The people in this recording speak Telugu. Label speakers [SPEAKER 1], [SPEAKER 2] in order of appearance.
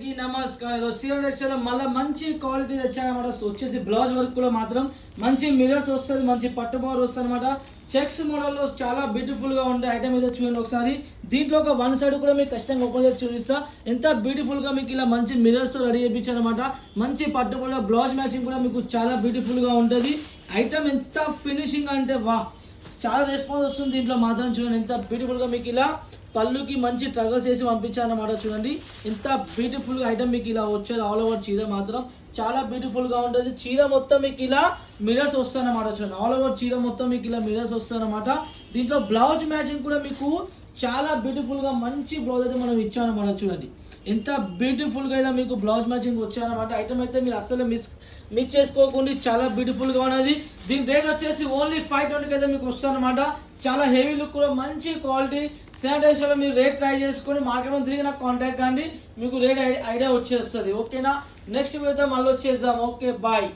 [SPEAKER 1] అందరికీ నమస్కారం. సీరియల్ మళ్ళీ మంచి క్వాలిటీ తెచ్చానమాట. వచ్చేసి బ్లౌజ్ వర్క్ లో మాత్రం మంచి మిరర్స్ వస్తుంది, మంచి పట్టు బోర్ వస్తుంది అనమాట. చెక్స్ మోడల్ లో చాలా బ్యూటిఫుల్ గా ఉండే ఐటమ్ అయితే చూడండి ఒకసారి. దీంట్లో ఒక వన్ సైడ్ కూడా మీకు ఖచ్చితంగా ఓపెన్ చేసి చూపిస్తా. ఎంత బ్యూటిఫుల్ గా మీకు ఇలా మంచి మిరర్స్ రెడీ చేయించాను అనమాట. మంచి పట్టు బోర్ బ్లౌజ్ మ్యాచింగ్ కూడా మీకు చాలా బ్యూటిఫుల్ గా ఉంటుంది. ఐటమ్ ఎంత ఫినిషింగ్ అంటే వా, చాలా రెస్పాన్స్ వస్తుంది దీంట్లో మాత్రం. చూడండి ఎంత బ్యూటిఫుల్ గా మీకు ఇలా పళ్ళుకి మంచి ట్రగల్స్ చేసి పంపించాను అన్నమాట. చూడండి ఎంత బ్యూటిఫుల్ ఐటమ్ మీకు ఇలా వచ్చేది. ఆల్ ఓవర్ చీర మాత్రం చాలా బ్యూటిఫుల్ గా ఉంటుంది. చీర మొత్తం మీకు ఇలా మిరర్స్ వస్తాయన్నమాట. చూడండి ఆల్ ఓవర్ చీర మొత్తం మీకు ఇలా మిరర్స్ వస్తాయన్నమాట. దీంట్లో బ్లౌజ్ మ్యాచింగ్ కూడా మీకు చాలా బ్యూటిఫుల్ గా మంచి బ్లౌజ్ అయితే మనం ఇచ్చామన్నమాట. చూడండి ఎంత బ్యూటిఫుల్ గా ఇలా మీకు బ్లౌజ్ మ్యాచింగ్ వచ్చాయన్నమాట. ఐటమ్ అయితే మీరు అసలు మిస్ చేసుకోకుండా చాలా బ్యూటిఫుల్ గా ఉన్నది. దీని రేట్ వచ్చేసి ఓన్లీ 520 అయితే మీకు వస్తాయన్నమాట. చాలా హెవీ లుక్ కూడా మంచి క్వాలిటీ. శానిటైజర్ మీరు రేట్ ట్రై చేసుకొని మార్కెట్ లో తిరిగి నాకు కాంటాక్ట్ కానీ మీకు రేట్ ఐడియా వచ్చేస్తుంది. ఓకేనా, నెక్స్ట్ వీడియోతో మళ్ళీ వచ్చేద్దాం. Okay bye.